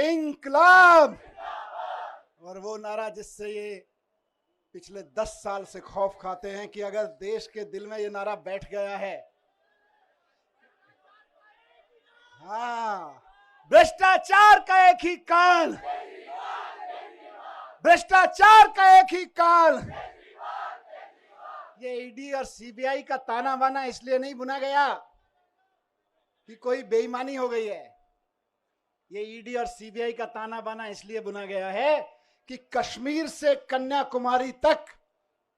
इंकलाब। और वो नारा जिससे ये पिछले 10 साल से खौफ खाते हैं कि अगर देश के दिल में ये नारा बैठ गया है, हाँ, भ्रष्टाचार का एक ही काल, भ्रष्टाचार का एक ही काल। ये ईडी और सीबीआई का ताना बाना इसलिए नहीं बुना गया कि कोई बेईमानी हो गई है। ये ईडी और सीबीआई का ताना बाना इसलिए बुना गया है कि कश्मीर से कन्याकुमारी तक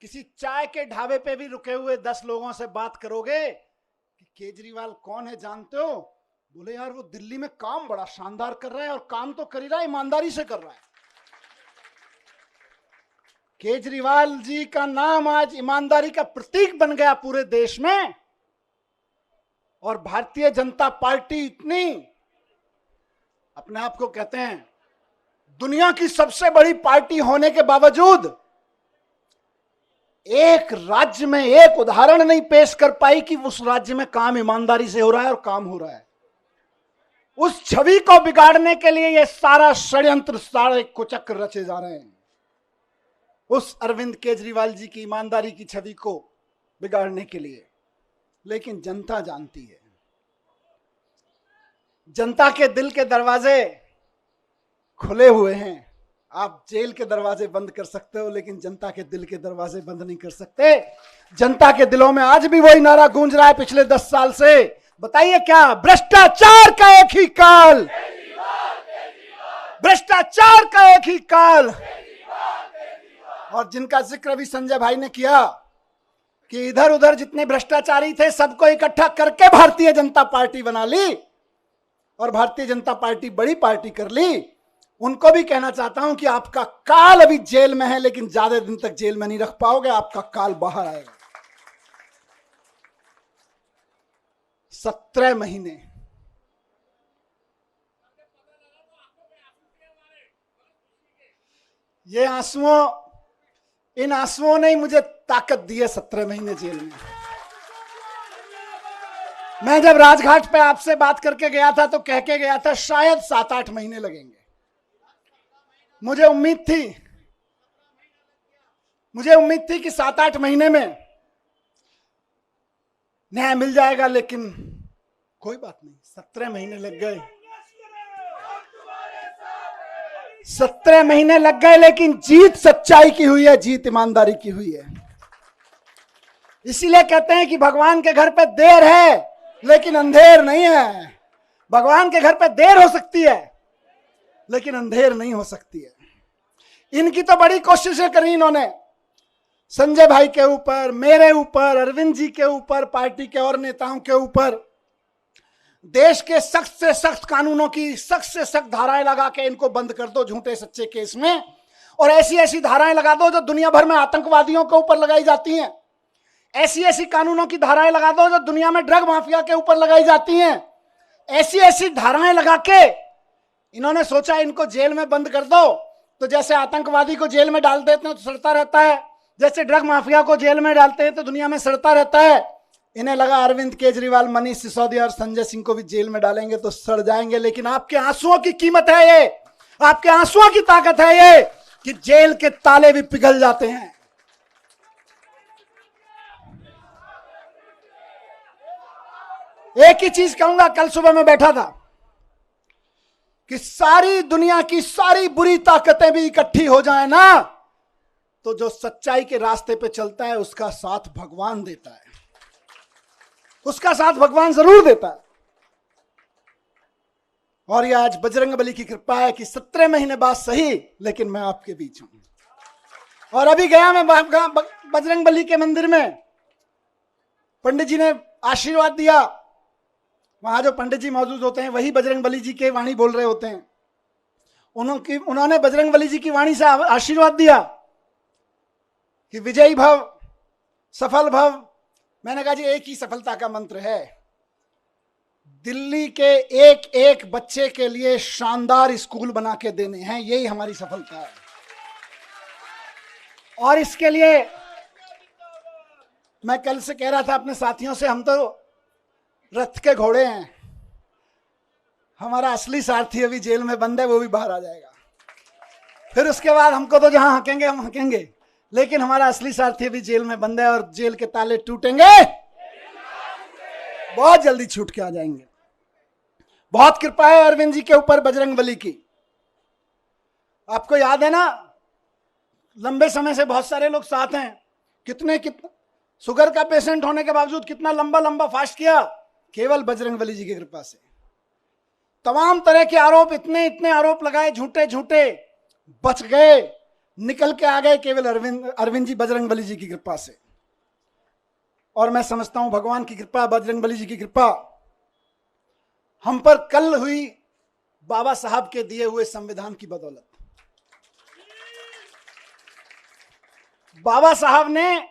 किसी चाय के ढाबे पे भी रुके हुए 10 लोगों से बात करोगे कि केजरीवाल कौन है जानते हो, बोले यार वो दिल्ली में काम बड़ा शानदार कर रहा है, और काम तो कर ही रहा है, ईमानदारी से कर रहा है। केजरीवाल जी का नाम आज ईमानदारी का प्रतीक बन गया पूरे देश में। और भारतीय जनता पार्टी इतनी अपने आप को कहते हैं दुनिया की सबसे बड़ी पार्टी होने के बावजूद एक राज्य में एक उदाहरण नहीं पेश कर पाई कि उस राज्य में काम ईमानदारी से हो रहा है और काम हो रहा है। उस छवि को बिगाड़ने के लिए ये सारा षड्यंत्र, सारे कुचक्र रचे जा रहे हैं, उस अरविंद केजरीवाल जी की ईमानदारी की छवि को बिगाड़ने के लिए। लेकिन जनता जानती है, जनता के दिल के दरवाजे खुले हुए हैं। आप जेल के दरवाजे बंद कर सकते हो, लेकिन जनता के दिल के दरवाजे बंद नहीं कर सकते। जनता के दिलों में आज भी वही नारा गूंज रहा है पिछले 10 साल से। बताइए क्या? भ्रष्टाचार का एक ही काल, भ्रष्टाचार का एक ही काल। और जिनका जिक्र अभी संजय भाई ने किया कि इधर उधर जितने भ्रष्टाचारी थे सबको इकट्ठा करके भारतीय जनता पार्टी बना ली और भारतीय जनता पार्टी बड़ी पार्टी कर ली, उनको भी कहना चाहता हूं कि आपका काल अभी जेल में है, लेकिन ज्यादा दिन तक जेल में नहीं रख पाओगे, आपका काल बाहर आएगा। 17 महीने ये आंसुओं, इन आंसुओं ने मुझे ताकत दी है 17 महीने जेल में। मैं जब राजघाट पे आपसे बात करके गया था तो कह के गया था शायद 7-8 महीने लगेंगे। मुझे उम्मीद थी कि 7-8 महीने में न्याय मिल जाएगा, लेकिन कोई बात नहीं, 17 महीने लग गए। 17 महीने लग गए, लेकिन जीत सच्चाई की हुई है, जीत ईमानदारी की हुई है। इसीलिए कहते हैं कि भगवान के घर पे देर है लेकिन अंधेर नहीं है। भगवान के घर पे देर हो सकती है लेकिन अंधेर नहीं हो सकती है। इनकी तो बड़ी कोशिशें करी इन्होंने, संजय भाई के ऊपर, मेरे ऊपर, अरविंद जी के ऊपर, पार्टी के और नेताओं के ऊपर। देश के सख्त से सख्त कानूनों की सख्त से सख्त धाराएं लगा के इनको बंद कर दो झूठे सच्चे केस में, और ऐसी ऐसी धाराएं लगा दो जो दुनिया भर में आतंकवादियों के ऊपर लगाई जाती हैं। ऐसी ऐसी कानूनों की धाराएं लगा दो जो दुनिया में ड्रग माफिया के ऊपर लगाई जाती हैं। ऐसी ऐसी धाराएं लगा के इन्होंने सोचा इनको जेल में बंद कर दो, तो जैसे आतंकवादी को जेल में डाल देते हैं तो सड़ता रहता है, जैसे ड्रग माफिया को जेल में डालते हैं तो दुनिया में सड़ता रहता है। इन्हें लगा अरविंद केजरीवाल, मनीष सिसोदिया और संजय सिंह को भी जेल में डालेंगे तो सड़ जाएंगे। लेकिन आपके आंसुओं की कीमत है ये, आपके आंसुओं की ताकत है ये कि जेल के ताले भी पिघल जाते हैं। एक ही चीज कहूंगा, कल सुबह मैं बैठा था कि सारी दुनिया की सारी बुरी ताकतें भी इकट्ठी हो जाए ना, तो जो सच्चाई के रास्ते पे चलता है उसका साथ भगवान देता है, उसका साथ भगवान जरूर देता है। और ये आज बजरंगबली की कृपा है कि 17 महीने बाद सही, लेकिन मैं आपके बीच हूं। और अभी गया मैं बजरंगबली के मंदिर में, पंडित जी ने आशीर्वाद दिया। वहां जो पंडित जी मौजूद होते हैं वही बजरंगबली जी के वाणी बोल रहे होते हैं। उन्होंने बजरंगबली जी की वाणी से आशीर्वाद दिया कि विजयी भव, सफल भव। मैंने कहा जी एक ही सफलता का मंत्र है, दिल्ली के एक एक बच्चे के लिए शानदार स्कूल बना के देने हैं, यही हमारी सफलता है। और इसके लिए मैं कल से कह रहा था अपने साथियों से, हम तो रथ के घोड़े हैं, हमारा असली सारथी अभी जेल में बंद है, वो भी बाहर आ जाएगा। फिर उसके बाद हमको तो जहां हकेंगे हम हकेंगे, लेकिन हमारा असली सारथी अभी जेल में बंद है और जेल के ताले टूटेंगे, बहुत जल्दी छूट के आ जाएंगे। बहुत कृपा है अरविंद जी के ऊपर बजरंगबली की। आपको याद है ना, लंबे समय से बहुत सारे लोग साथ हैं, कितने शुगर का पेशेंट होने के बावजूद कितना लंबा लंबा फास्ट किया, केवल बजरंगबली जी की कृपा से। तमाम तरह के आरोप, इतने इतने आरोप लगाए झूठे झूठे, बच गए, निकल के आ गए केवल अरविंद जी बजरंगबली जी की कृपा से। और मैं समझता हूं भगवान की कृपा, बजरंगबली जी की कृपा हम पर कल हुई बाबा साहब के दिए हुए संविधान की बदौलत। बाबा साहब ने,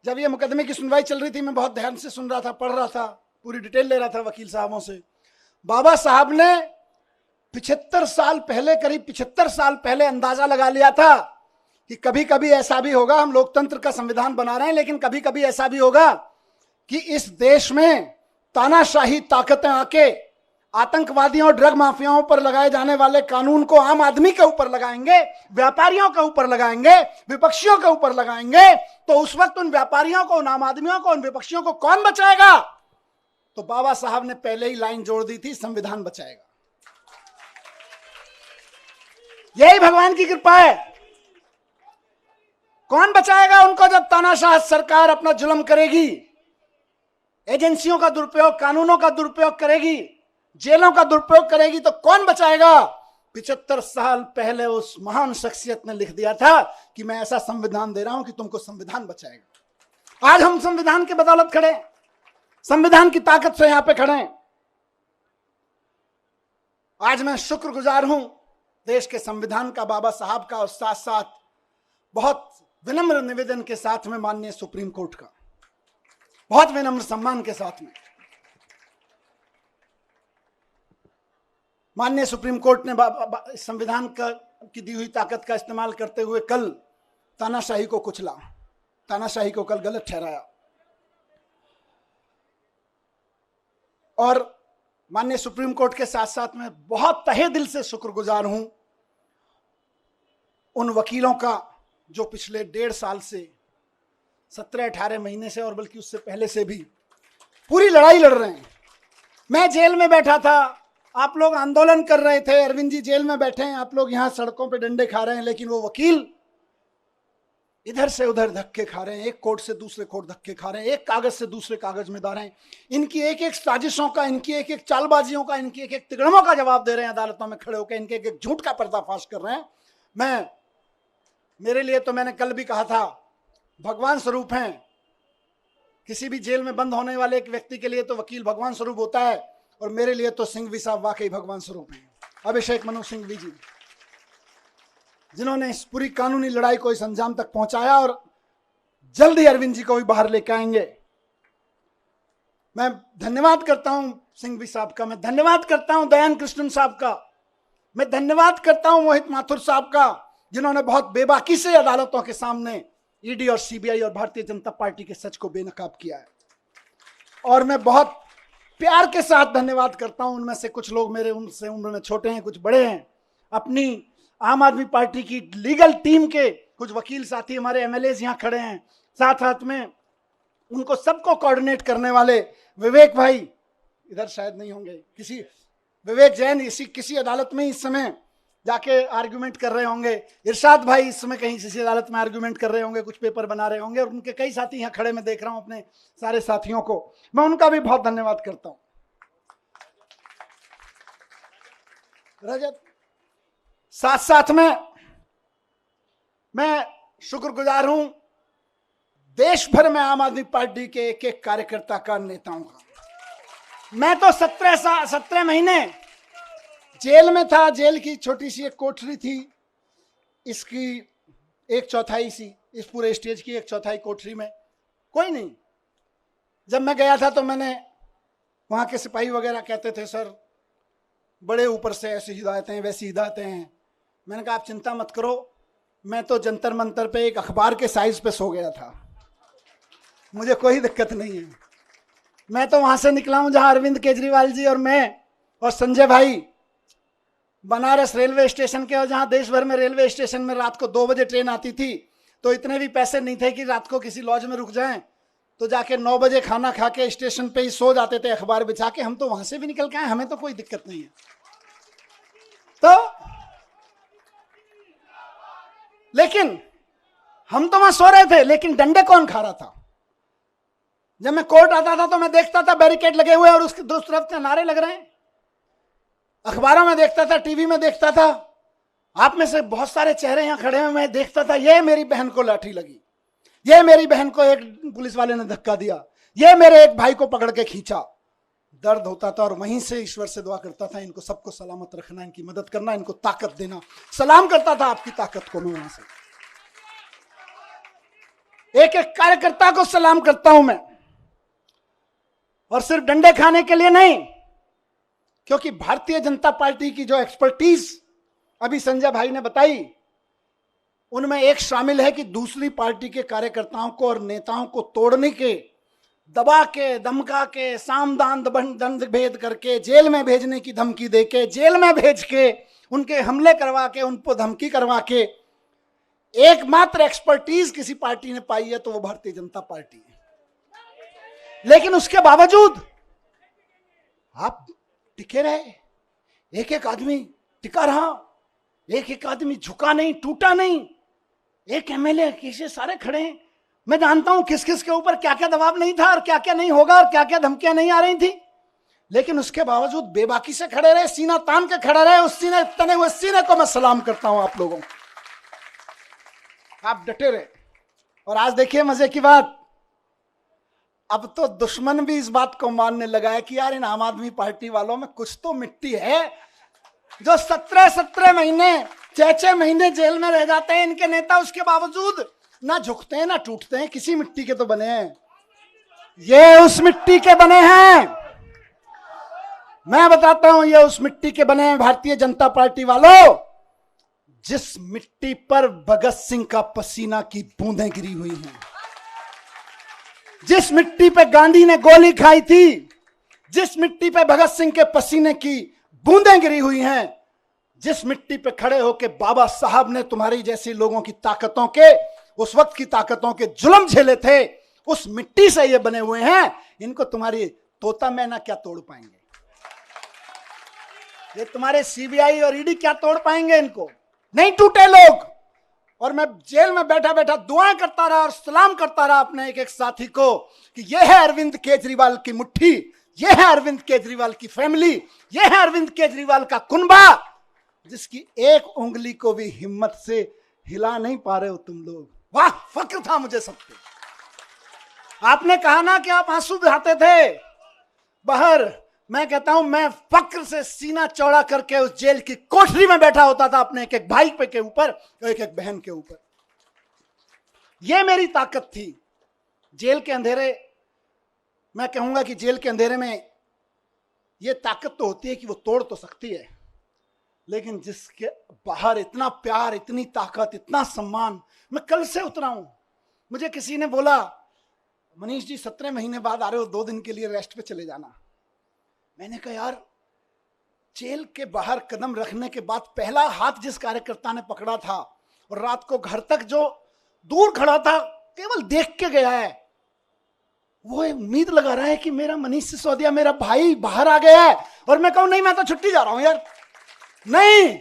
जब ये मुकदमे की सुनवाई चल रही थी, मैं बहुत ध्यान से सुन रहा था, पढ़ रहा था, पूरी डिटेल ले रहा था वकील साहबों से। बाबा साहब ने 75 साल पहले, करीब 75 साल पहले अंदाजा लगा लिया था कि कभी कभी ऐसा भी होगा, हम लोकतंत्र का संविधान बना रहे हैं, लेकिन कभी कभी ऐसा भी होगा कि इस देश में तानाशाही ताकतें आके आतंकवादियों और ड्रग माफियाओं पर लगाए जाने वाले कानून को आम आदमी के ऊपर लगाएंगे, व्यापारियों के ऊपर लगाएंगे, विपक्षियों के ऊपर लगाएंगे। तो उस वक्त उन व्यापारियों को, उन आम आदमियों को, उन विपक्षियों को कौन बचाएगा? तो बाबा साहब ने पहले ही लाइन जोड़ दी थी, संविधान बचाएगा। यही भगवान की कृपा है। कौन बचाएगा उनको जब तानाशाह सरकार अपना जुल्म करेगी, एजेंसियों का दुरुपयोग, कानूनों का दुरुपयोग करेगी, जेलों का दुरुपयोग करेगी, तो कौन बचाएगा? 75 साल पहले उस महान शख्सियत ने लिख दिया था कि मैं ऐसा संविधान दे रहा हूं कि तुमको संविधान बचाएगा। आज हम संविधान के बदौलत खड़े, संविधान की ताकत से यहां पे खड़े हैं। आज मैं शुक्रगुजार हूं देश के संविधान का, बाबा साहब का, और साथ साथ बहुत विनम्र निवेदन के साथ में माननीय सुप्रीम कोर्ट का, बहुत विनम्र सम्मान के साथ में माननीय सुप्रीम कोर्ट ने संविधान की दी हुई ताकत का इस्तेमाल करते हुए कल तानाशाही को कुचला, तानाशाही को कल गलत ठहराया। और माननीय सुप्रीम कोर्ट के साथ साथ मैं बहुत तहे दिल से शुक्रगुजार हूं उन वकीलों का जो पिछले 1.5 साल से, 17-18 महीने से, और बल्कि उससे पहले से भी पूरी लड़ाई लड़ रहे हैं। मैं जेल में बैठा था, आप लोग आंदोलन कर रहे थे, अरविंद जी जेल में बैठे हैं, आप लोग यहां सड़कों पे डंडे खा रहे हैं, लेकिन वो वकील इधर से उधर धक्के खा रहे हैं, एक कोर्ट से दूसरे कोर्ट धक्के खा रहे हैं, एक कागज से दूसरे कागज में दा रहे हैं। इनकी एक एक साजिशों का, इनकी एक एक चालबाजियों का, इनकी एक एक तिगड़मों का जवाब दे रहे हैं अदालतों में खड़े होकर, इनके एक एक झूठ का पर्दाफाश कर रहे हैं। मेरे लिए तो, मैंने कल भी कहा था, भगवान स्वरूप हैं। किसी भी जेल में बंद होने वाले एक व्यक्ति के लिए तो वकील भगवान स्वरूप होता है, और मेरे लिए तो सिंघवी साहब वाकई भगवान स्वरूप हैं। अभिषेक मनु सिंघवी जी, जिन्होंने इस पूरी कानूनी लड़ाई को इस अंजाम तक पहुंचाया, और जल्द ही अरविंद जी को भी बाहर लेकर आएंगे। मैं धन्यवाद करता हूं सिंघवी साहब का, मैं धन्यवाद करता हूं दयान कृष्णन साहब का, मैं धन्यवाद करता हूं मोहित माथुर साहब का, जिन्होंने बहुत बेबाकी से अदालतों के सामने ईडी और सीबीआई और भारतीय जनता पार्टी के सच को बेनकाब किया है। और मैं बहुत प्यार के साथ धन्यवाद करता हूं, उनमें से कुछ लोग मेरे उनसे उम्र में छोटे हैं, कुछ बड़े हैं, अपनी आम आदमी पार्टी की लीगल टीम के कुछ वकील साथी, हमारे एमएलए यहां खड़े हैं, साथ साथ में उनको सबको कोऑर्डिनेट करने वाले विवेक भाई, इधर शायद नहीं होंगे, किसी विवेक जैन किसी अदालत में इस समय जाके आर्गुमेंट कर रहे होंगे, इरशाद भाई इस समय कहीं किसी अदालत में आर्गुमेंट कर रहे होंगे, कुछ पेपर बना रहे होंगे, और उनके कई साथी यहाँ खड़े मैं देख रहा हूं, अपने सारे साथियों को मैं उनका भी बहुत धन्यवाद करता हूं। रजत, साथ साथ में मैं शुक्रगुजार हूं देश भर में आम आदमी पार्टी के एक एक कार्यकर्ता का, नेताओं का। मैं तो 17 महीने जेल में था, जेल की छोटी सी एक कोठरी थी, इसकी 1/4 सी, इस पूरे स्टेज की 1/4 कोठरी में कोई नहीं। जब मैं गया था तो मैंने, वहाँ के सिपाही वगैरह कहते थे सर बड़े ऊपर से ऐसी हिदायतें वैसी हिदायतें हैं। मैंने कहा आप चिंता मत करो, मैं तो जंतर मंतर पे एक अखबार के साइज पे सो गया था, मुझे कोई दिक्कत नहीं है। मैं तो वहाँ से निकला हूँ जहाँ अरविंद केजरीवाल जी और मैं और संजय भाई बनारस रेलवे स्टेशन के, और जहां देश भर में रेलवे स्टेशन में रात को 2 बजे ट्रेन आती थी, तो इतने भी पैसे नहीं थे कि रात को किसी लॉज में रुक जाएं, तो जाके 9 बजे खाना खा के स्टेशन पे ही सो जाते थे अखबार बिछा के। हम तो वहां से भी निकल के आए, हमें तो कोई दिक्कत नहीं है। तो लेकिन हम तो वहां सो रहे थे, लेकिन डंडे कौन खा रहा था? जब मैं कोर्ट आता था तो मैं देखता था बैरिकेड लगे हुए और उसकी दूसरी तरफ से नारे लग रहे हैं। अखबारों में देखता था, टीवी में देखता था, आप में से बहुत सारे चेहरे यहां खड़े हैं, मैं देखता था ये मेरी बहन को लाठी लगी, ये मेरी बहन को एक पुलिस वाले ने धक्का दिया, ये मेरे एक भाई को पकड़ के खींचा। दर्द होता था और वहीं से ईश्वर से दुआ करता था, इनको सबको सलामत रखना, इनकी मदद करना, इनको ताकत देना। सलाम करता था आपकी ताकत को मैं वहां से। एक एक कार्यकर्ता को सलाम करता हूं मैं, और सिर्फ डंडे खाने के लिए नहीं, क्योंकि भारतीय जनता पार्टी की जो एक्सपर्टीज अभी संजय भाई ने बताई, उनमें एक शामिल है कि दूसरी पार्टी के कार्यकर्ताओं को और नेताओं को तोड़ने के, दबा के, धमका के, सामदान दंड भेद करके, जेल में भेजने की धमकी देके, जेल में भेज के, उनके हमले करवा के, उनको धमकी करवा के एकमात्र एक्सपर्टीज किसी पार्टी ने पाई है तो वो भारतीय जनता पार्टी है। लेकिन उसके बावजूद आप टिके रहे, एक एक आदमी टिका रहा, एक एक आदमी झुका नहीं, टूटा नहीं। एक एमएलए किसे सारे खड़े हैं, मैं जानता हूं किस किस के ऊपर क्या क्या दबाव नहीं था और क्या क्या नहीं होगा और क्या क्या धमकियां नहीं आ रही थी, लेकिन उसके बावजूद बेबाकी से खड़े रहे, सीना तान के खड़े रहे। उस सीने, तने हुए सीने को मैं सलाम करता हूं आप लोगों को, आप डटे रहे। और आज देखिए मजे की बात, अब तो दुश्मन भी इस बात को मानने लगा है कि यार इन आम आदमी पार्टी वालों में कुछ तो मिट्टी है, जो 17 महीने 6 महीने जेल में रह जाते हैं इनके नेता, उसके बावजूद ना झुकते हैं ना टूटते हैं। किसी मिट्टी के तो बने हैं, ये उस मिट्टी के बने हैं। मैं बताता हूं, ये उस मिट्टी के बने हैं भारतीय जनता पार्टी वालों, जिस मिट्टी पर भगत सिंह का पसीना की बूंदें गिरी हुई हैं, जिस मिट्टी पे गांधी ने गोली खाई थी, जिस मिट्टी पे भगत सिंह के पसीने की बूंदें गिरी हुई हैं, जिस मिट्टी पे खड़े होकर बाबा साहब ने तुम्हारी जैसी लोगों की ताकतों के, उस वक्त की ताकतों के जुल्म झेले थे, उस मिट्टी से ये बने हुए हैं। इनको तुम्हारी तोता मैना क्या तोड़ पाएंगे, ये तुम्हारे सीबीआई और ईडी क्या तोड़ पाएंगे, इनको नहीं टूटे लोग। और मैं जेल में बैठा बैठा दुआएं करता रहा और सलाम करता रहा अपने एक एक साथी को कि यह है अरविंद केजरीवाल की मुट्ठी, यह है अरविंद केजरीवाल की फैमिली, यह है अरविंद केजरीवाल का कुनबा, जिसकी एक उंगली को भी हिम्मत से हिला नहीं पा रहे हो तुम लोग। वाह, फक्र था मुझे सब पे। आपने कहा ना कि आप आंसू बहाते थे बाहर, मैं कहता हूं मैं फक्र से सीना चौड़ा करके उस जेल की कोठरी में बैठा होता था अपने एक एक भाई पे के ऊपर, एक एक बहन के ऊपर। यह मेरी ताकत थी। जेल के अंधेरे, मैं कहूंगा कि जेल के अंधेरे में यह ताकत तो होती है कि वो तोड़ तो सकती है, लेकिन जिसके बाहर इतना प्यार, इतनी ताकत, इतना सम्मान। मैं कल से उतरा हूं, मुझे किसी ने बोला मनीष जी 17 महीने बाद आ रहे हो, 2 दिन के लिए रेस्ट पे चले जाना। मैंने कहा यार, जेल के बाहर कदम रखने के बाद पहला हाथ जिस कार्यकर्ता ने पकड़ा था और रात को घर तक जो दूर खड़ा था केवल देख के गया है, वो उम्मीद लगा रहा है कि मेरा मनीष सिसोदिया, मेरा भाई बाहर आ गया है। और मैं कहूं नहीं, मैं तो छुट्टी जा रहा हूं यार, नहीं,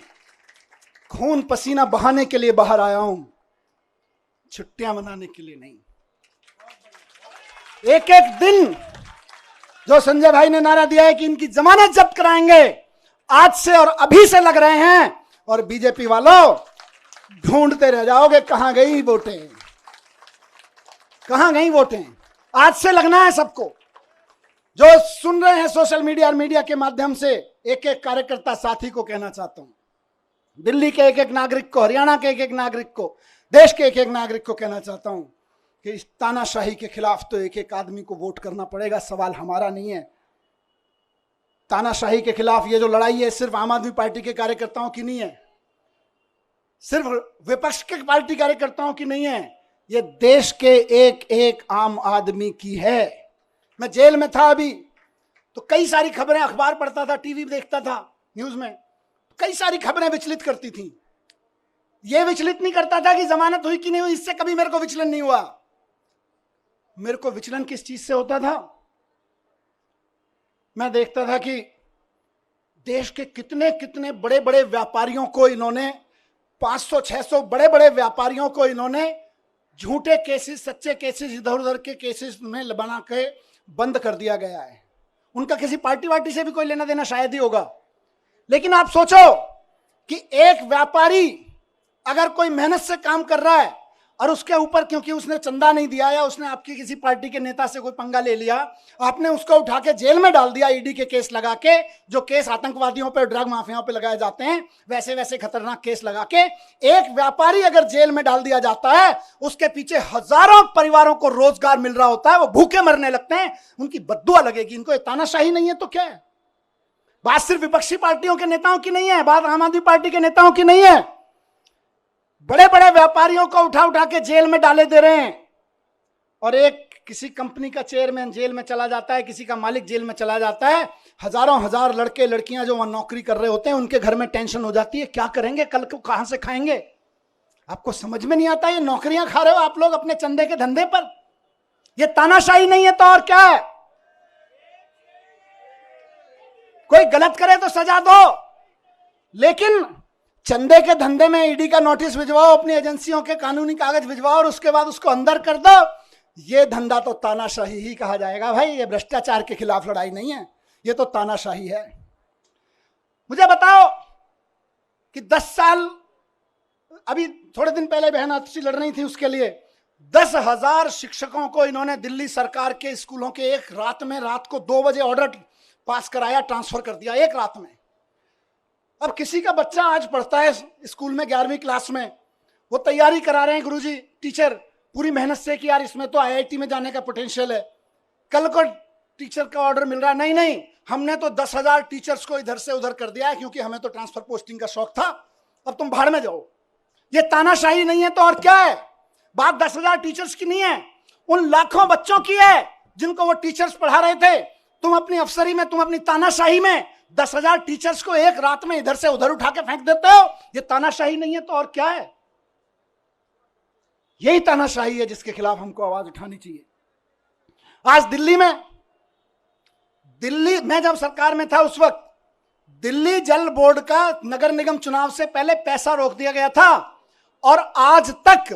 खून पसीना बहाने के लिए बाहर आया हूं, छुट्टियां मनाने के लिए नहीं। एक एक दिन जो संजय भाई ने नारा दिया है कि इनकी जमानत जब्त कराएंगे, आज से और अभी से लग रहे हैं। और बीजेपी वालों ढूंढते रह जाओगे कहां गई वोटें, कहां गई वोटें। आज से लगना है सबको। जो सुन रहे हैं सोशल मीडिया और मीडिया के माध्यम से, एक एक कार्यकर्ता साथी को कहना चाहता हूं, दिल्ली के एक एक नागरिक को, हरियाणा के एक एक नागरिक को, देश के एक एक नागरिक को कहना चाहता हूं कि इस तानाशाही के खिलाफ तो एक एक आदमी को वोट करना पड़ेगा। सवाल हमारा नहीं है। तानाशाही के खिलाफ ये जो लड़ाई है सिर्फ आम आदमी पार्टी के कार्यकर्ताओं की नहीं है, सिर्फ विपक्ष के पार्टी कार्यकर्ताओं की नहीं है, ये देश के एक एक आम आदमी की है। मैं जेल में था अभी, तो कई सारी खबरें, अखबार पढ़ता था, टीवी देखता था, न्यूज में कई सारी खबरें विचलित करती थी। यह विचलित नहीं करता था कि जमानत हुई कि नहीं हुई, इससे कभी मेरे को विचलन नहीं हुआ। मेरे को विचलन किस चीज से होता था? मैं देखता था कि देश के कितने कितने बड़े बड़े व्यापारियों को इन्होंने, 500-600 बड़े बड़े व्यापारियों को इन्होंने झूठे केसेस, सच्चे केसेस, इधर उधर के केसेस में बना के बंद कर दिया गया है। उनका किसी पार्टी वार्टी से भी कोई लेना देना शायद ही होगा। लेकिन आप सोचो कि एक व्यापारी अगर कोई मेहनत से काम कर रहा है और उसके ऊपर क्योंकि उसने चंदा नहीं दिया या उसने आपकी किसी पार्टी के नेता से कोई पंगा ले लिया, आपने उसको उठा के जेल में डाल दिया, ईडी के केस लगा के, जो केस आतंकवादियों पर, ड्रग माफियाओं पर लगाए जाते हैं, वैसे वैसे खतरनाक केस लगा के एक व्यापारी अगर जेल में डाल दिया जाता है, उसके पीछे हजारों परिवारों को रोजगार मिल रहा होता है, वो भूखे मरने लगते हैं, उनकी बद्दुआ लगेगी। इनको ये तानाशाही नहीं है तो क्या है? बात सिर्फ विपक्षी पार्टियों के नेताओं की नहीं है, बात आम आदमी पार्टी के नेताओं की नहीं है। बड़े बड़े व्यापारियों को उठा उठा के जेल में डाले दे रहे हैं। और एक किसी कंपनी का चेयरमैन जेल में चला जाता है, किसी का मालिक जेल में चला जाता है, हजारों हजार लड़के लड़कियां जो वहां नौकरी कर रहे होते हैं, उनके घर में टेंशन हो जाती है, क्या करेंगे, कल को कहां से खाएंगे? आपको समझ में नहीं आता, ये नौकरियां खा रहे हो आप लोग अपने चंदे के धंधे पर। ये तानाशाही नहीं है तो और क्या है? कोई गलत करे तो सजा दो, लेकिन चंदे के धंधे में ईडी का नोटिस भिजवाओ, अपनी एजेंसियों के कानूनी कागज भिजवाओ और उसके बाद उसको अंदर कर दो। ये धंधा तो तानाशाही ही कहा जाएगा भाई। ये भ्रष्टाचार के खिलाफ लड़ाई नहीं है, ये तो तानाशाही है। मुझे बताओ कि 10 साल, अभी थोड़े दिन पहले बहन आतिशी लड़ रही थी उसके लिए, 10,000 शिक्षकों को इन्होंने दिल्ली सरकार के स्कूलों के एक रात में, रात को 2 बजे ऑर्डर पास कराया, ट्रांसफर कर दिया एक रात में। अब किसी का बच्चा आज पढ़ता है स्कूल में 11वीं क्लास में, वो तैयारी करा रहे हैं गुरुजी, टीचर पूरी मेहनत से कि यार इसमें तो आईआईटी में जाने का पोटेंशियल है। कल को टीचर का ऑर्डर मिल रहा है, नहीं नहीं हमने तो 10,000 टीचर्स को इधर से उधर कर दिया है क्योंकि हमें तो ट्रांसफर पोस्टिंग का शौक था, अब तुम भाड़ में जाओ। ये तानाशाही नहीं है तो और क्या है? बात 10,000 टीचर्स की नहीं है, उन लाखों बच्चों की है जिनको वो टीचर्स पढ़ा रहे थे। तुम अपनी अफसरी में, तुम अपनी तानाशाही में 10,000 टीचर्स को एक रात में इधर से उधर उठा के फेंक देते हो। ये तानाशाही नहीं है तो और क्या है? यही तानाशाही है जिसके खिलाफ हमको आवाज उठानी चाहिए। आज दिल्ली में जब सरकार में था उस वक्त दिल्ली जल बोर्ड का नगर निगम चुनाव से पहले पैसा रोक दिया गया था और आज तक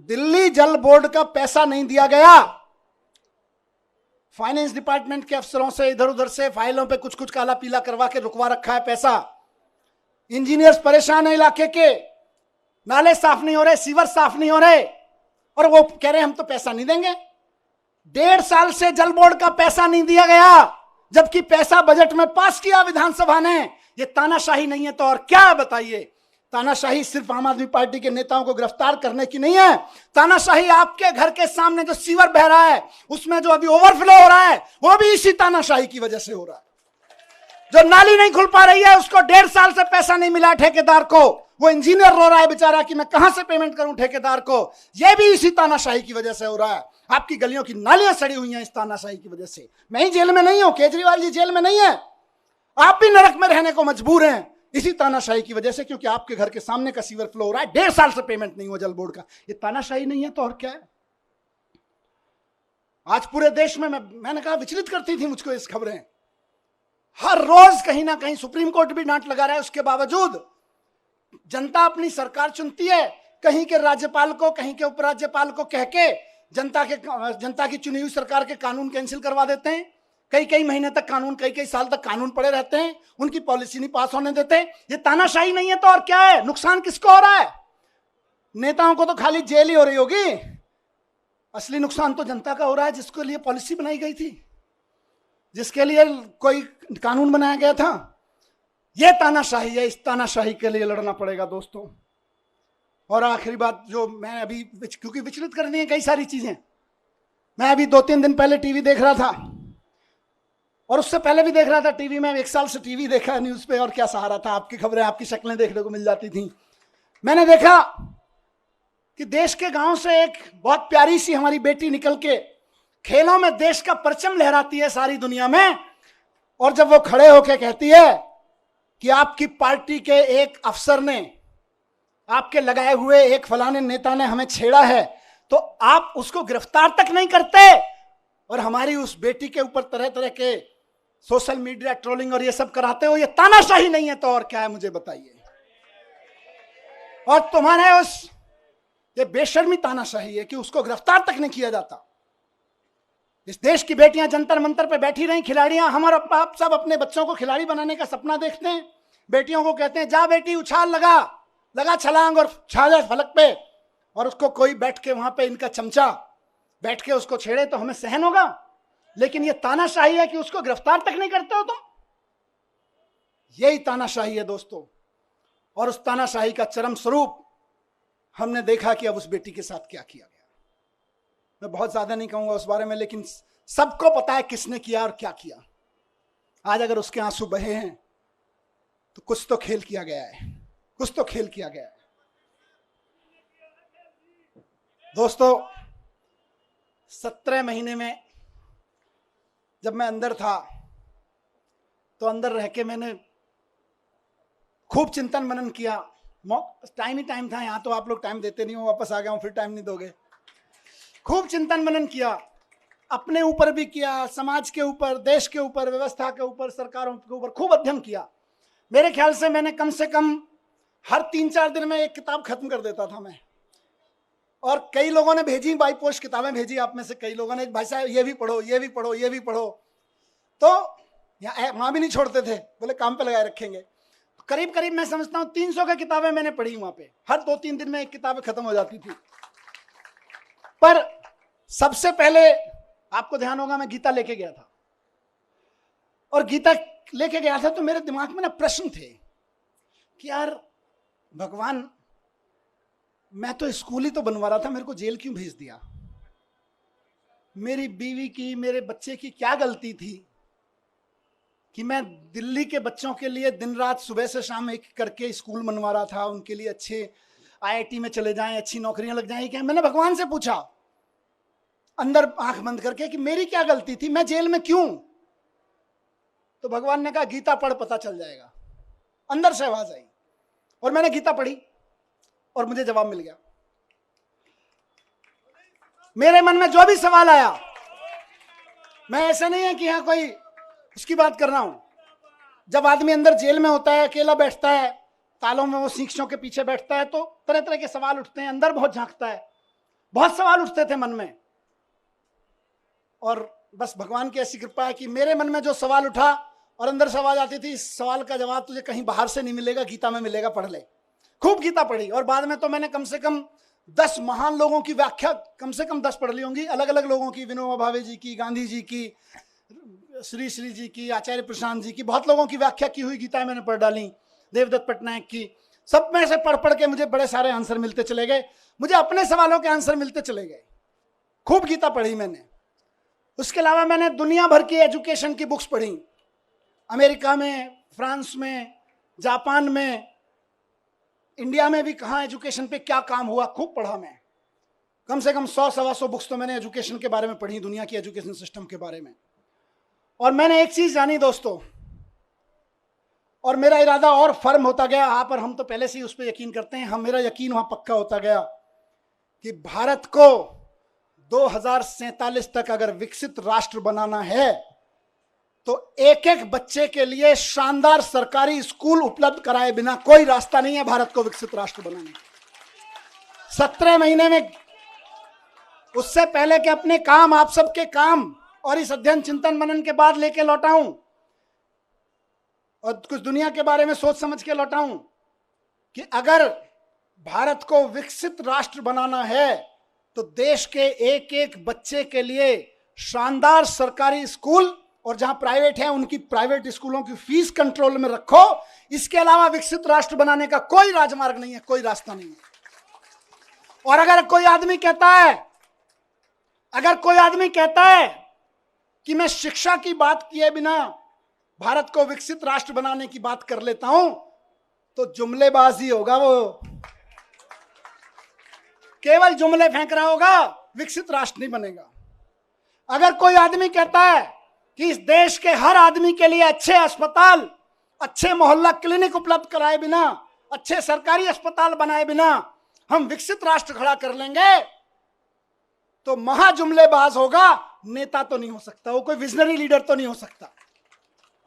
दिल्ली जल बोर्ड का पैसा नहीं दिया गया। फाइनेंस डिपार्टमेंट के अफसरों से इधर उधर से फाइलों पे कुछ कुछ काला पीला करवा के रुकवा रखा है पैसा। इंजीनियर्स परेशान है, इलाके के नाले साफ नहीं हो रहे, सीवर साफ नहीं हो रहे, और वो कह रहे हैं हम तो पैसा नहीं देंगे। 1.5 साल से जल बोर्ड का पैसा नहीं दिया गया, जबकि पैसा बजट में पास किया विधानसभा ने। ये तानाशाही नहीं है तो और क्या है बताइए? तानाशाही सिर्फ आम आदमी पार्टी के नेताओं को गिरफ्तार करने की नहीं है। तानाशाही आपके घर के सामने जो सीवर बह रहा है, उसमें जो अभी ओवरफ्लो हो रहा है, वो भी इसी तानाशाही की वजह से हो रहा है। जो नाली नहीं खुल पा रही है, उसको 1.5 साल से पैसा नहीं मिला ठेकेदार को, वो इंजीनियर रो रहा है बेचारा कि मैं कहां से पेमेंट करूं ठेकेदार को। यह भी इसी तानाशाही की वजह से हो रहा है। आपकी गलियों की नालियां सड़ी हुई हैं इस तानाशाही की वजह से। मैं ही जेल में नहीं हूं, केजरीवाल जी जेल में नहीं है, आप भी नरक में रहने को मजबूर हैं इसी तानाशाही की वजह से, क्योंकि आपके घर के सामने का सीवर फ्लो हो रहा है, 1.5 साल से पेमेंट नहीं हुआ जल बोर्ड का। ये तानाशाही नहीं है तो और क्या है? आज पूरे देश में मैंने कहा विचलित करती थी मुझको इस खबरें। हर रोज कहीं ना कहीं सुप्रीम कोर्ट भी डांट लगा रहा है, उसके बावजूद जनता अपनी सरकार चुनती है, कहीं के राज्यपाल को, कहीं के उपराज्यपाल को कह के जनता की चुनी हुई सरकार के कानून कैंसिल करवा देते हैं। कई महीने तक कानून, कई साल तक कानून पड़े रहते हैं, उनकी पॉलिसी नहीं पास होने देते। ये तानाशाही नहीं है तो और क्या है? नुकसान किसको हो रहा है? नेताओं को तो खाली जेल ही हो रही होगी, असली नुकसान तो जनता का हो रहा है, जिसके लिए पॉलिसी बनाई गई थी, जिसके लिए कोई कानून बनाया गया था। यह तानाशाही है, इस तानाशाही के लिए लड़ना पड़ेगा दोस्तों। और आखिरी बात जो मैं अभी, क्योंकि विचलित करनी है कई सारी चीजें, मैं अभी 2-3 दिन पहले टीवी देख रहा था, और उससे पहले भी देख रहा था टीवी में। 1 साल से टीवी देखा न्यूज पे, और क्या सहारा था, आपकी खबरें, आपकी शक्लें देखने को मिल जाती थी। मैंने देखा कि देश के गांव से एक बहुत प्यारी सी हमारी बेटी निकल के खेलों में देश का परचम लहराती है सारी दुनिया में, और जब वो खड़े होके कहती है कि आपकी पार्टी के एक अफसर ने, आपके लगाए हुए एक फलाने नेता ने हमें छेड़ा है, तो आप उसको गिरफ्तार तक नहीं करते और हमारी उस बेटी के ऊपर तरह तरह के सोशल मीडिया ट्रोलिंग और ये सब कराते हो। ये तानाशाही नहीं है तो और क्या है, मुझे बताइए। और तुम्हारे उस ये बेशर्मी तानाशाही है कि उसको गिरफ्तार तक नहीं किया जाता। इस देश की बेटियां जंतर मंतर पे बैठी रही, खिलाड़ियां, हम और आप सब अपने बच्चों को खिलाड़ी बनाने का सपना देखते हैं। बेटियों को कहते हैं जा बेटी उछाल लगा छलांग और छा जा फलक पे, और उसको कोई बैठ के वहां पे इनका चमचा बैठ के उसको छेड़े तो हमें सहन होगा। लेकिन ये तानाशाही है कि उसको गिरफ्तार तक नहीं करते हो तुम। यही तानाशाही है दोस्तों। और उस तानाशाही का चरम स्वरूप हमने देखा कि अब उस बेटी के साथ क्या किया गया। मैं बहुत ज्यादा नहीं कहूंगा उस बारे में, लेकिन सबको पता है किसने किया और क्या किया। आज अगर उसके आंसू बहे हैं तो कुछ तो खेल किया गया है, कुछ तो खेल किया गया है। दोस्तों 17 महीने में जब मैं अंदर था तो अंदर रह के मैंने खूब चिंतन मनन किया। टाइम ही टाइम था, यहां तो आप लोग टाइम देते नहीं हो, वापस आ गया हूं फिर टाइम नहीं दोगे। खूब चिंतन मनन किया, अपने ऊपर भी किया, समाज के ऊपर, देश के ऊपर, व्यवस्था के ऊपर, सरकारों के ऊपर खूब अध्ययन किया। मेरे ख्याल से मैंने कम से कम हर 3-4 दिन में एक किताब खत्म कर देता था मैं। और कई लोगों ने भेजी, बाई पोस्ट किताबें भेजी आप में से कई लोगों ने, भाई साहब ये भी पढ़ो, ये भी पढ़ो, ये भी पढ़ो। तो वहां भी नहीं छोड़ते थे, बोले काम पे लगाए रखेंगे। तो करीब करीब मैं समझता हूँ 300 की किताबें मैंने पढ़ी वहां पे। हर 2-3 दिन में एक किताब खत्म हो जाती थी। पर सबसे पहले आपको ध्यान होगा मैं गीता लेके गया था। और गीता लेके गया था तो मेरे दिमाग में ना प्रश्न थे कि यार भगवान, मैं तो स्कूल ही तो बनवा रहा था, मेरे को जेल क्यों भेज दिया? मेरी बीवी की, मेरे बच्चे की क्या गलती थी कि मैं दिल्ली के बच्चों के लिए दिन रात सुबह से शाम एक करके स्कूल बनवा रहा था, उनके लिए अच्छे आईआईटी में चले जाएं, अच्छी नौकरियां लग जाएं। क्या मैंने भगवान से पूछा अंदर आंख बंद करके कि मेरी क्या गलती थी, मैं जेल में क्यों? तो भगवान ने कहा गीता पढ़, पता चल जाएगा। अंदर से आवाज आई और मैंने गीता पढ़ी और मुझे जवाब मिल गया। मेरे मन में जो भी सवाल आया, मैं ऐसा नहीं है कि यहां कोई उसकी बात कर रहा हूं। जब आदमी अंदर जेल में होता है, अकेला बैठता है, तालों में वो शीशों के पीछे बैठता है, तो तरह तरह के सवाल उठते हैं, अंदर बहुत झांकता है। बहुत सवाल उठते थे मन में, और बस भगवान की ऐसी कृपा है कि मेरे मन में जो सवाल उठा और अंदर से आवाज आती थी, इस सवाल का जवाब तुझे कहीं बाहर से नहीं मिलेगा, गीता में मिलेगा, पढ़ ले। खूब गीता पढ़ी और बाद में तो मैंने कम से कम 10 महान लोगों की व्याख्या कम से कम 10 पढ़ ली होंगी, अलग अलग लोगों की, विनोबा भावे जी की, गांधी जी की, श्री श्री जी की, आचार्य प्रशांत जी की, बहुत लोगों की व्याख्या की हुई गीता मैंने पढ़ डाली, देवदत्त पटनायक की। सब में से पढ़ पढ़ के मुझे बड़े सारे आंसर मिलते चले गए, मुझे अपने सवालों के आंसर मिलते चले गए। खूब गीता पढ़ी मैंने। उसके अलावा मैंने दुनिया भर की एजुकेशन की बुक्स पढ़ी, अमेरिका में, फ्रांस में, जापान में, इंडिया में भी कहाँ एजुकेशन पे क्या काम हुआ, खूब पढ़ा मैं। कम से कम 100-125 बुक्स तो मैंने एजुकेशन के बारे में पढ़ी, दुनिया की एजुकेशन सिस्टम के बारे में। और मैंने एक चीज जानी दोस्तों, और मेरा इरादा और फर्म होता गया, आप और हम तो पहले से ही उस पर यकीन करते हैं, मेरा यकीन वहां पक्का होता गया कि भारत को 2047 तक अगर विकसित राष्ट्र बनाना है तो एक एक बच्चे के लिए शानदार सरकारी स्कूल उपलब्ध कराए बिना कोई रास्ता नहीं है भारत को विकसित राष्ट्र बनाने का। 17 महीने में, उससे पहले के अपने काम, आप सबके काम और इस अध्ययन चिंतन मनन के बाद लेके लौटा हूं और कुछ दुनिया के बारे में सोच समझ के लौटा हूं कि अगर भारत को विकसित राष्ट्र बनाना है तो देश के एक एक बच्चे के लिए शानदार सरकारी स्कूल, और जहां प्राइवेट है उनकी प्राइवेट स्कूलों की फीस कंट्रोल में रखो। इसके अलावा विकसित राष्ट्र बनाने का कोई राजमार्ग नहीं है, कोई रास्ता नहीं है। और अगर कोई आदमी कहता है कि मैं शिक्षा की बात किए बिना भारत को विकसित राष्ट्र बनाने की बात कर लेता हूं, तो जुमलेबाजी होगा, वो केवल जुमले फेंक रहा होगा, विकसित राष्ट्र नहीं बनेगा। अगर कोई आदमी कहता है कि इस देश के हर आदमी के लिए अच्छे अस्पताल, अच्छे मोहल्ला क्लिनिक उपलब्ध कराए बिना, अच्छे सरकारी अस्पताल बनाए बिना हम विकसित राष्ट्र खड़ा कर लेंगे तो महाजुमलेबाज होगा, नेता तो नहीं हो सकता, वो कोई विजनरी लीडर तो नहीं हो सकता।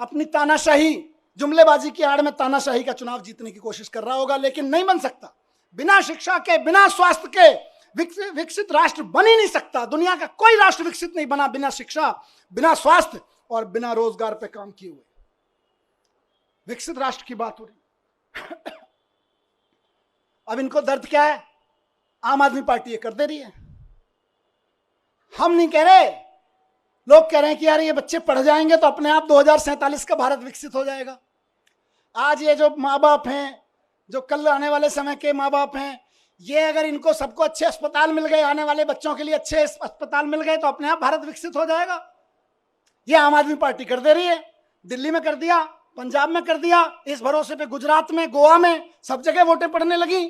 अपनी तानाशाही, जुमलेबाजी की आड़ में तानाशाही का चुनाव जीतने की कोशिश कर रहा होगा, लेकिन नहीं बन सकता। बिना शिक्षा के, बिना स्वास्थ्य के विकसित राष्ट्र बन ही नहीं सकता। दुनिया का कोई राष्ट्र विकसित नहीं बना बिना शिक्षा, बिना स्वास्थ्य और बिना रोजगार पे काम किए हुए। विकसित राष्ट्र की बात हो रही। अब इनको दर्द क्या है? आम आदमी पार्टी ये कर दे रही है। हम नहीं कह रहे, लोग कह रहे हैं कि यार ये बच्चे पढ़ जाएंगे तो अपने आप 2047 का भारत विकसित हो जाएगा। आज ये जो माँ बाप हैं, जो कल आने वाले समय के माँ बाप हैं, ये अगर इनको सबको अच्छे अस्पताल मिल गए, आने वाले बच्चों के लिए अच्छे अस्पताल मिल गए तो अपने आप भारत विकसित हो जाएगा। ये आम आदमी पार्टी कर दे रही है। दिल्ली में कर दिया, पंजाब में कर दिया, इस भरोसे पे गुजरात में, गोवा में, सब जगह वोटें पड़ने लगी,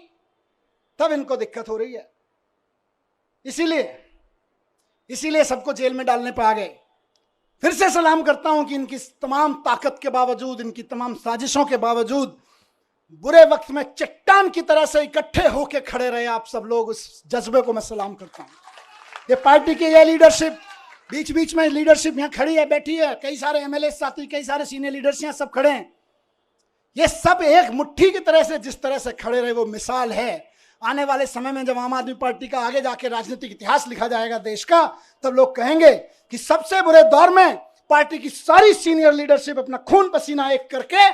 तब इनको दिक्कत हो रही है। इसीलिए सबको जेल में डालने पर आ गए। फिर से सलाम करता हूं कि इनकी तमाम ताकत के बावजूद, इनकी तमाम साजिशों के बावजूद, बुरे वक्त में चट्टान की तरह से इकट्ठे होकर खड़े रहे आप सब लोग, उस जज्बे को मैं सलाम करता हूं। ये पार्टी की ये लीडरशिप, बीच बीच में लीडरशिप यहाँ खड़ी है, बैठी है, कई सारे एमएलए साथी, कई सारे सीनियर लीडर्स यहाँ सब खड़े हैं। ये सब एक मुट्ठी की तरह से जिस तरह से खड़े रहे वो मिसाल है। आने वाले समय में जब आम आदमी पार्टी का आगे जाके राजनीतिक इतिहास लिखा जाएगा देश का, तब लोग कहेंगे कि सबसे बुरे दौर में पार्टी की सारी सीनियर लीडरशिप अपना खून पसीना एक करके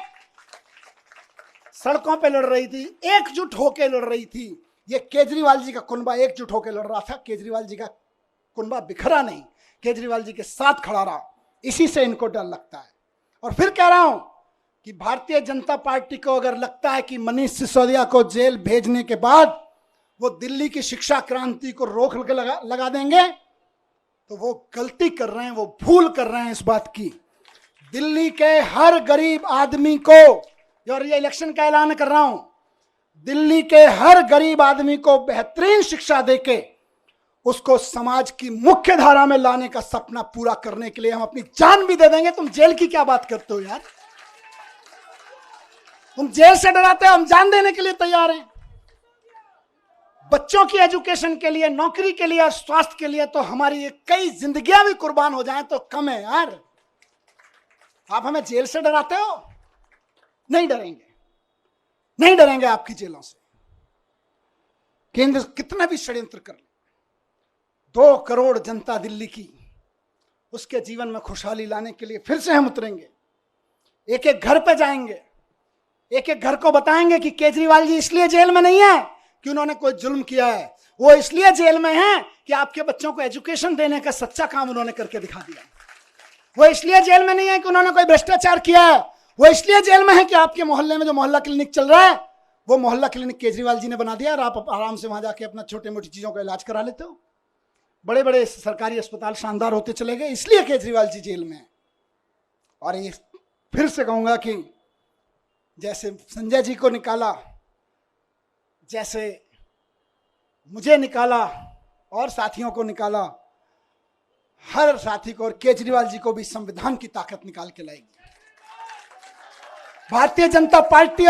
सड़कों पे लड़ रही थी, एकजुट होकर लड़ रही थी। ये केजरीवाल जी का कुनबा एकजुट होकर लड़ रहा था। केजरीवाल जी का कुनबा बिखरा नहीं, केजरीवाल जी के साथ खड़ा रहा। इसी से इनको डर लगता है। और फिर कह रहा हूं कि भारतीय जनता पार्टी को अगर लगता है कि मनीष सिसोदिया को जेल भेजने के बाद वो दिल्ली की शिक्षा क्रांति को रोक के लगा देंगे, तो वो गलती कर रहे हैं, वो भूल कर रहे हैं इस बात की। दिल्ली के हर गरीब आदमी को, और ये इलेक्शन का ऐलान कर रहा हूं, दिल्ली के हर गरीब आदमी को बेहतरीन शिक्षा देके उसको समाज की मुख्य धारा में लाने का सपना पूरा करने के लिए हम अपनी जान भी दे देंगे। तुम जेल की क्या बात करते हो यार? तुम जेल से डराते हो, हम जान देने के लिए तैयार हैं। बच्चों की एजुकेशन के लिए, नौकरी के लिए, स्वास्थ्य के लिए तो हमारी कई जिंदगियां भी कुर्बान हो जाएं तो कम है यार। आप हमें जेल से डराते हो? नहीं डरेंगे, नहीं डरेंगे आपकी जेलों से। केंद्र कितना भी षड्यंत्र कर ले, 2 करोड़ जनता दिल्ली की, उसके जीवन में खुशहाली लाने के लिए फिर से हम उतरेंगे। एक एक घर पे जाएंगे, एक एक घर को बताएंगे कि केजरीवाल जी इसलिए जेल में नहीं है कि उन्होंने कोई जुल्म किया है, वो इसलिए जेल में है कि आपके बच्चों को एजुकेशन देने का सच्चा काम उन्होंने करके दिखा दिया। वो इसलिए जेल में नहीं है कि उन्होंने कोई भ्रष्टाचार किया है, वो इसलिए जेल में है कि आपके मोहल्ले में जो मोहल्ला क्लिनिक चल रहा है वो मोहल्ला क्लिनिक केजरीवाल जी ने बना दिया और आप आराम से वहां जाके अपना छोटी मोटी चीजों का इलाज करा लेते हो। बड़े बड़े सरकारी अस्पताल शानदार होते चले गए, इसलिए केजरीवाल जी जेल में है। और ये फिर से कहूंगा कि जैसे संजय जी को निकाला, जैसे मुझे निकाला और साथियों को निकाला, हर साथी को और केजरीवाल जी को भी संविधान की ताकत निकाल के लाएगी। भारतीय जनता पार्टी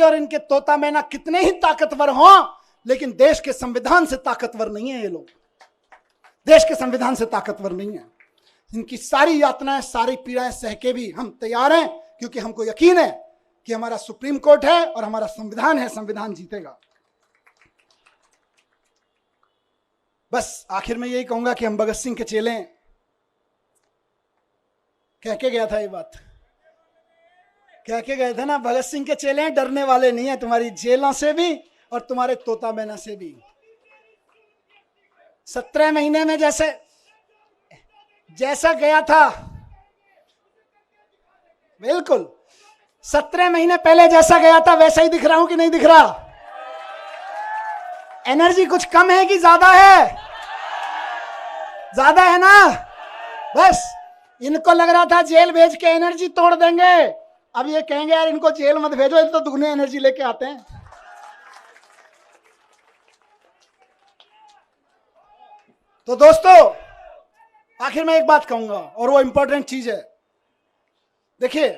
और इनके तोता मैना कितने ही ताकतवर हों, लेकिन देश के संविधान से ताकतवर नहीं है। ये लोग देश के संविधान से ताकतवर नहीं है। इनकी सारी यातनाएं, सारी पीड़ाएं सह के भी हम तैयार हैं, क्योंकि हमको यकीन है कि हमारा सुप्रीम कोर्ट है और हमारा संविधान है, संविधान जीतेगा। बस आखिर में यही कहूंगा कि हम भगत सिंह के चेले हैं। कह के गया था ये बात, कह के गए थे ना, भगत सिंह के चेले हैं, डरने वाले नहीं है तुम्हारी जेलों से भी और तुम्हारे तोता मैना से भी। 17 महीने में जैसा गया था, बिल्कुल 17 महीने पहले जैसा गया था वैसा ही दिख रहा हूं कि नहीं दिख रहा? एनर्जी कुछ कम है कि ज्यादा है? ज्यादा है ना? बस इनको लग रहा था जेल भेज के एनर्जी तोड़ देंगे, अब ये कहेंगे यार इनको जेल मत भेजो, ये तो दुगनी एनर्जी लेके आते हैं। तो दोस्तों, आखिर में एक बात कहूंगा और वो इंपॉर्टेंट चीज है। देखिए,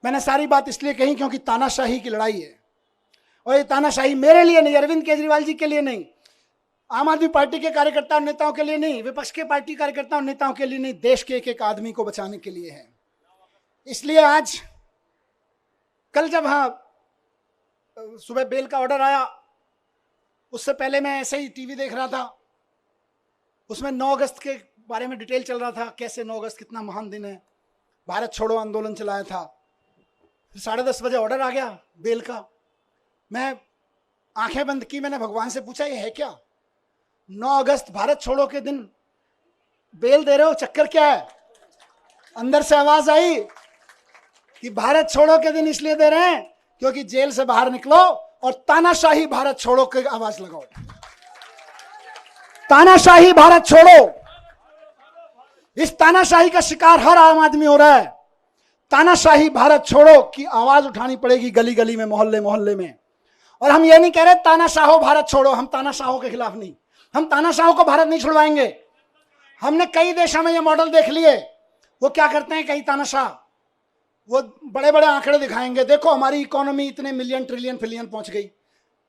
मैंने सारी बात इसलिए कही क्योंकि तानाशाही की लड़ाई है, और ये तानाशाही मेरे लिए नहीं, अरविंद केजरीवाल जी के लिए नहीं, आम आदमी पार्टी के कार्यकर्ता और नेताओं के लिए नहीं, विपक्ष के पार्टी कार्यकर्ता और नेताओं के लिए नहीं, देश के एक एक आदमी को बचाने के लिए है। इसलिए आज कल जब सुबह बेल का ऑर्डर आया, उससे पहले मैं ऐसे ही टीवी देख रहा था, उसमें 9 अगस्त के बारे में डिटेल चल रहा था, कैसे 9 अगस्त कितना महान दिन है, भारत छोड़ो आंदोलन चलाया था। फिर 10:30 बजे ऑर्डर आ गया बेल का। मैं आंखें बंद की, मैंने भगवान से पूछा ये है क्या? 9 अगस्त भारत छोड़ो के दिन बेल दे रहे हो, चक्कर क्या है? अंदर से आवाज आई कि भारत छोड़ो के दिन इसलिए दे रहे हैं क्योंकि जेल से बाहर निकलो और तानाशाही भारत छोड़ो की आवाज लगाओ। तानाशाही भारत छोड़ो। इस तानाशाही का शिकार हर आम आदमी हो रहा है। तानाशाही भारत छोड़ो की आवाज उठानी पड़ेगी गली गली में, मोहल्ले मोहल्ले में। और हम ये नहीं कह रहे तानाशाहो भारत छोड़ो, हम तानाशाहों के खिलाफ नहीं, हम तानाशाहों को भारत नहीं छुड़वाएंगे। हमने कई देशों में ये मॉडल देख लिए। वो क्या करते हैं कई तानाशाह, वो बड़े बड़े आंकड़े दिखाएंगे, देखो हमारी इकोनॉमी इतने मिलियन ट्रिलियन फिलियन पहुंच गई,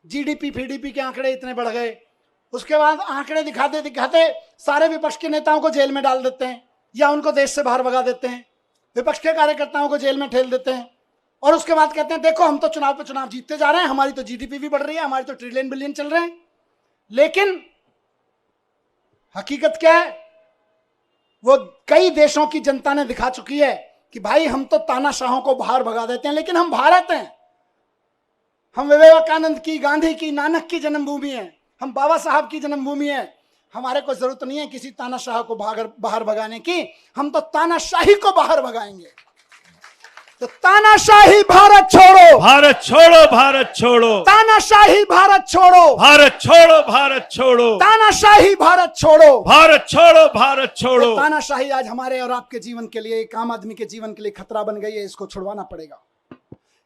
जीडीपी फीडीपी के आंकड़े इतने बढ़ गए। उसके बाद आंकड़े दिखाते दिखाते सारे विपक्ष के नेताओं को जेल में डाल देते हैं या उनको देश से बाहर भगा देते हैं, विपक्ष के कार्यकर्ताओं को जेल में ठेल देते हैं। और उसके बाद कहते हैं देखो हम तो चुनाव पे चुनाव जीतते जा रहे हैं, हमारी तो जीडीपी भी बढ़ रही है, हमारी तो ट्रिलियन बिलियन चल रहे हैं। लेकिन हकीकत क्या है? वो कई देशों की जनता ने दिखा चुकी है कि भाई हम तो तानाशाहों को बाहर भगा देते हैं, लेकिन हम भारत हैं, हम विवेकानंद की, गांधी की, नानक की जन्मभूमि है, हम बाबा साहब की जन्मभूमि है। हमारे को जरूरत नहीं है किसी तानाशाह को बाहर भगाने की, हम तो तानाशाही को बाहर भगाएंगे। तो तानाशाही भारत छोड़ो, भारत छोड़ो, भारत छोड़ो, तानाशाही भारत छोड़ो, भारत छोड़ो, भारत छोड़ो, तानाशाही भारत छोड़ो, भारत छोड़ो, भारत छोड़ो। तानाशाही आज हमारे और आपके जीवन के लिए, एक आम आदमी के जीवन के लिए खतरा बन गई है, इसको छुड़वाना पड़ेगा।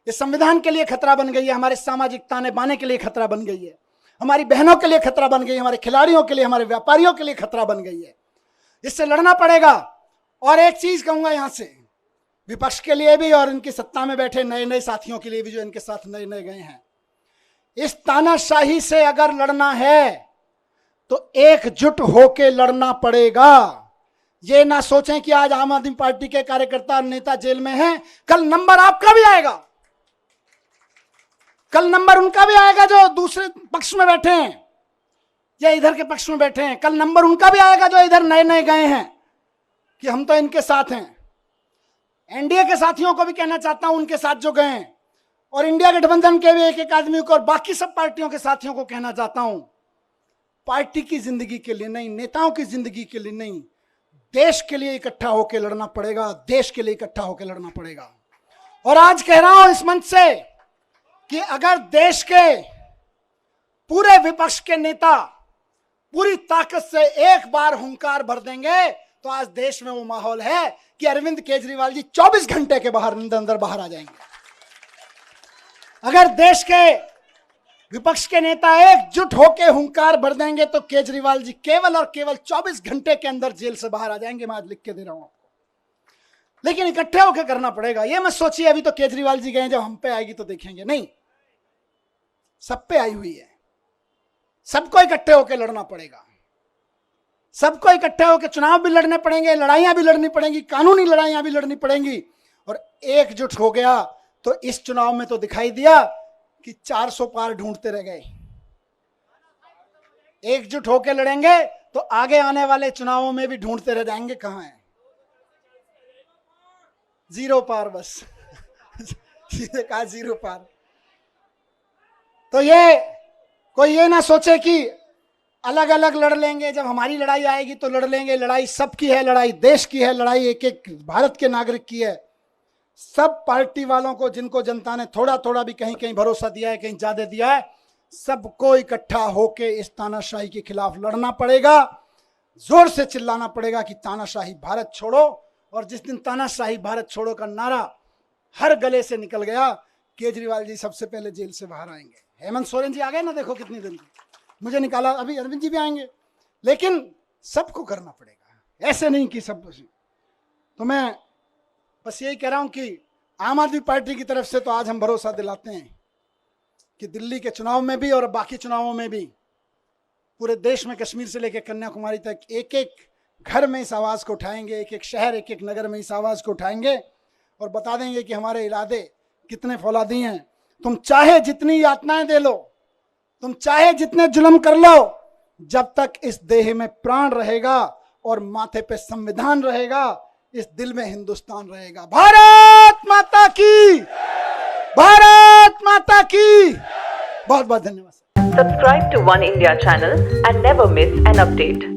ये संविधान के लिए खतरा बन गई है, हमारे सामाजिक ताने बाने के लिए खतरा बन गई है, हमारी बहनों के लिए खतरा बन गई है, हमारे खिलाड़ियों के लिए, हमारे व्यापारियों के लिए खतरा बन गई है। इससे लड़ना पड़ेगा। और एक चीज कहूंगा यहां से, विपक्ष के लिए भी और इनकी सत्ता में बैठे नए नए साथियों के लिए भी जो इनके साथ नए नए गए हैं, इस तानाशाही से अगर लड़ना है तो एकजुट होके लड़ना पड़ेगा। ये ना सोचें कि आज आम आदमी पार्टी के कार्यकर्ता और नेता जेल में हैं, कल नंबर आपका भी आएगा, कल नंबर उनका भी आएगा जो दूसरे पक्ष में बैठे हैं या इधर के पक्ष में बैठे हैं, कल नंबर उनका भी आएगा जो इधर नए नए गए हैं कि हम तो इनके साथ हैं। एनडीए के साथियों को भी कहना चाहता हूं, उनके साथ जो गए हैं, और इंडिया गठबंधन के भी एक एक आदमी को और बाकी सब पार्टियों के साथियों को कहना चाहता हूं, पार्टी की जिंदगी के लिए नहीं, नेताओं की जिंदगी के लिए नहीं, देश के लिए इकट्ठा होकर लड़ना पड़ेगा, देश के लिए इकट्ठा होकर लड़ना पड़ेगा। और आज कह रहा हूं इस मंच से कि अगर देश के पूरे विपक्ष के नेता पूरी ताकत से एक बार हुंकार भर देंगे तो आज देश में वो माहौल है कि अरविंद केजरीवाल जी 24 घंटे के अंदर बाहर आ जाएंगे। अगर देश के विपक्ष के नेता एकजुट होकर हुंकार भर देंगे तो केजरीवाल जी केवल और केवल 24 घंटे के अंदर जेल से बाहर आ जाएंगे। मैं आज लिख के दे रहा हूं आपको, लेकिन इकट्ठे होकर करना पड़ेगा। ये मत सोचिए अभी तो केजरीवाल जी गए, जब हम पे आएगी तो देखेंगे, नहीं, सब पे आई हुई है। सबको इकट्ठे होकर लड़ना पड़ेगा, सबको इकट्ठे होकर चुनाव भी लड़ने पड़ेंगे, लड़ाइयां भी लड़नी पड़ेंगी, कानूनी लड़ाइयां भी लड़नी पड़ेंगी। और एकजुट हो गया तो इस चुनाव में तो दिखाई दिया कि 400 पार ढूंढते रह गए। एकजुट होकर लड़ेंगे तो आगे आने वाले चुनावों में भी ढूंढते रह जाएंगे कहां है 0 पार, बस सीधे कहा 0 पार। तो ये कोई ये ना सोचे कि अलग अलग लड़ लेंगे, जब हमारी लड़ाई आएगी तो लड़ लेंगे। लड़ाई सबकी है, लड़ाई देश की है, लड़ाई एक एक भारत के नागरिक की है। सब पार्टी वालों को, जिनको जनता ने थोड़ा थोड़ा भी कहीं कहीं भरोसा दिया है, कहीं ज्यादा दिया है, सबको इकट्ठा होके इस तानाशाही के खिलाफ लड़ना पड़ेगा, जोर से चिल्लाना पड़ेगा कि तानाशाही भारत छोड़ो। और जिस दिन तानाशाही भारत छोड़ो का नारा हर गले से निकल गया, केजरीवाल जी सबसे पहले जेल से बाहर आएंगे। हेमंत सोरेन जी आ गए ना, देखो कितनी दिन, मुझे निकाला, अभी अरविंद जी भी आएंगे, लेकिन सबको करना पड़ेगा। ऐसे नहीं कि सब। तो मैं बस यही कह रहा हूं कि आम आदमी पार्टी की तरफ से तो आज हम भरोसा दिलाते हैं कि दिल्ली के चुनाव में भी और बाकी चुनावों में भी पूरे देश में, कश्मीर से लेकर कन्याकुमारी तक, एक एक घर में इस आवाज को उठाएंगे, एक एक शहर, एक एक नगर में इस आवाज को उठाएंगे और बता देंगे कि हमारे इरादे कितने फौलादी हैं। तुम चाहे जितनी यातनाएं दे लो, तुम चाहे जितने जुल्म कर लो, जब तक इस देह में प्राण रहेगा और माथे पे संविधान रहेगा, इस दिल में हिंदुस्तान रहेगा। भारत माता की, भारत माता की। बहुत बहुत धन्यवाद। Subscribe to One India channel and never miss an update.